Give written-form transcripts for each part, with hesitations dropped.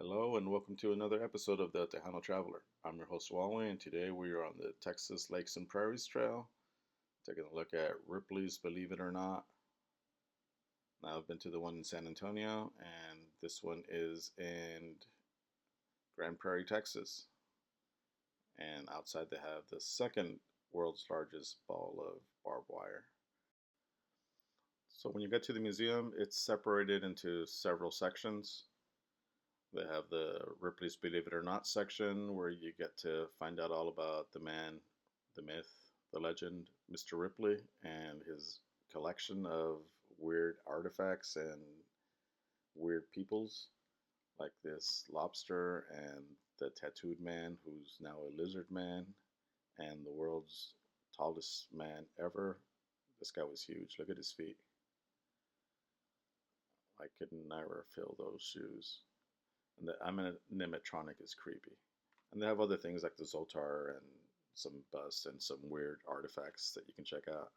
Hello and welcome to another episode of the Tejano Traveler. I'm your host Wally, and today we are on the Texas Lakes and Prairies Trail, taking a look at Ripley's Believe It or Not. Now I've been to the one in San Antonio, and this one is in Grand Prairie, Texas. And outside they have the second world's largest ball of barbed wire. So when you get to the museum, it's separated into several sections. They have the Ripley's Believe It or Not section where you get to find out all about the man, the myth, the legend, Mr. Ripley, and his collection of weird artifacts and weird peoples, like this lobster and the tattooed man who's now a lizard man, and the world's tallest man ever. This guy was huge. Look at his feet. I could never fill those shoes. And the animatronic is creepy. And they have other things like the Zotar and some busts and some weird artifacts that you can check out.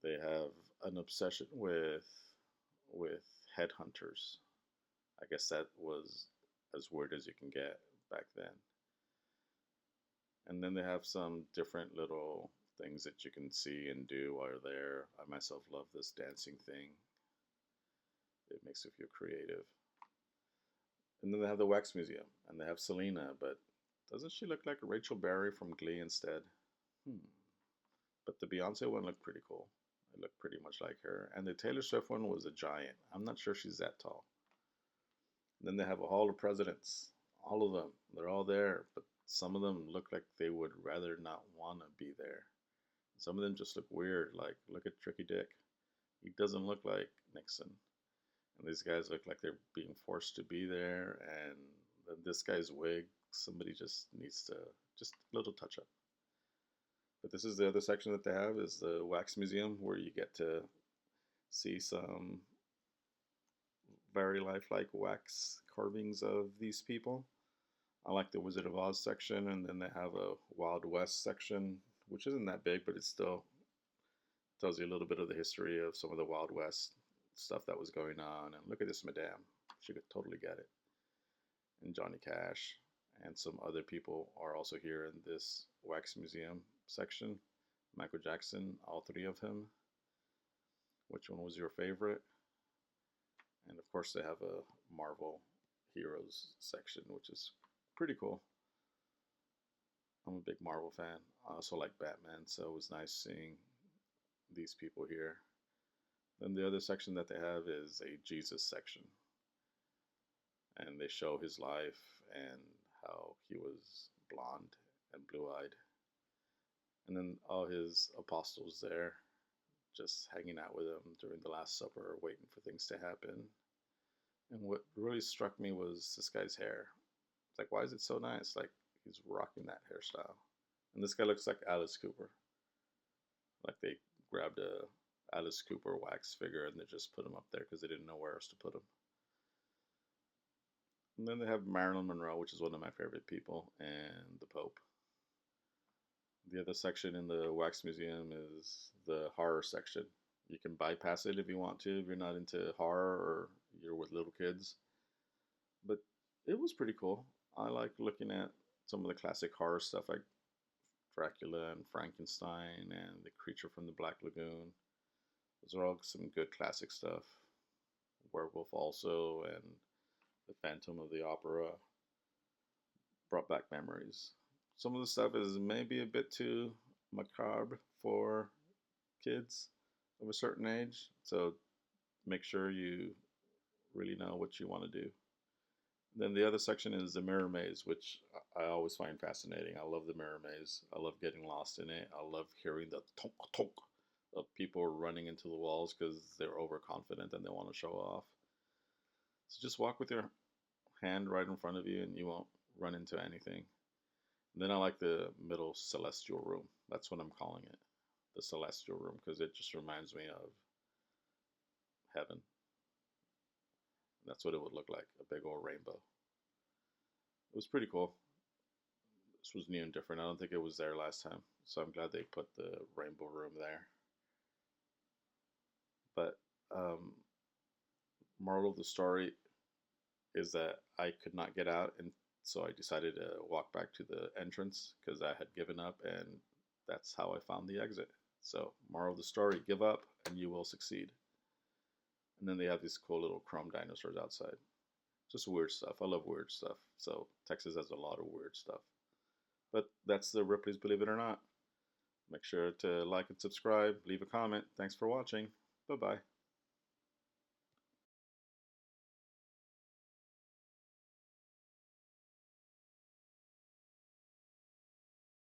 They have an obsession with headhunters. I guess that was as weird as you can get back then. And then they have some different little things that you can see and do while you're there. I myself love this dancing thing. It makes you feel creative. And then they have the Wax Museum, and they have Selena, but doesn't she look like Rachel Berry from Glee instead? Hmm. But the Beyonce one looked pretty cool. It looked pretty much like her. And the Taylor Swift one was a giant. I'm not sure she's that tall. And then they have a Hall of Presidents. All of them. They're all there, but some of them look like they would rather not want to be there. Some of them just look weird. Like, look at Tricky Dick. He doesn't look like Nixon. And these guys look like they're being forced to be there. And then this guy's wig, somebody just needs to, just a little touch up. But this is the other section that they have is the Wax Museum, where you get to see some very lifelike wax carvings of these people. I like the Wizard of Oz section, and then they have a Wild West section, which isn't that big, but it still tells you a little bit of the history of some of the Wild West stuff that was going on. And look at this madame. She could totally get it. And Johnny Cash and some other people are also here in this Wax Museum section. Michael Jackson, all three of him. Which one was your favorite? And of course they have a Marvel Heroes section, which is pretty cool. I'm a big Marvel fan. I also like Batman, so it was nice seeing these people here. Then the other section that they have is a Jesus section. And they show his life and how he was blonde and blue-eyed. And then all his apostles there, just hanging out with him during the Last Supper, waiting for things to happen. And what really struck me was this guy's hair. It's like, why is it so nice? Like, he's rocking that hairstyle. And this guy looks like Alice Cooper. Like they grabbed a Alice Cooper wax figure and they just put him up there because they didn't know where else to put him. And then they have Marilyn Monroe, which is one of my favorite people, and the Pope. The other section in the Wax Museum is the horror section. You can bypass it if you want to, if you're not into horror or you're with little kids. But it was pretty cool. I like looking at some of the classic horror stuff like Dracula and Frankenstein and The Creature from the Black Lagoon. Those are all some good classic stuff. Werewolf also, and The Phantom of the Opera brought back memories. Some of the stuff is maybe a bit too macabre for kids of a certain age, so make sure you really know what you want to do. Then the other section is the mirror maze, which I always find fascinating. I love the mirror maze. I love getting lost in it. I love hearing the tonk tonk of people running into the walls because they're overconfident and they want to show off. So just walk with your hand right in front of you and you won't run into anything. And then I like the middle celestial room. That's what I'm calling it. The celestial room, because it just reminds me of heaven. That's what it would look like, a big old rainbow. It was pretty cool. This was new and different. I don't think it was there last time, so I'm glad they put the rainbow room there. But moral of the story, is that I could not get out, and so I decided to walk back to the entrance because I had given up, and that's how I found the exit. So, moral of the story: give up, and you will succeed. And then they have these cool little chrome dinosaurs outside. Just weird stuff. I love weird stuff. So Texas has a lot of weird stuff. But that's the Ripley's Believe It or Not. Make sure to like and subscribe. Leave a comment. Thanks for watching. Bye bye.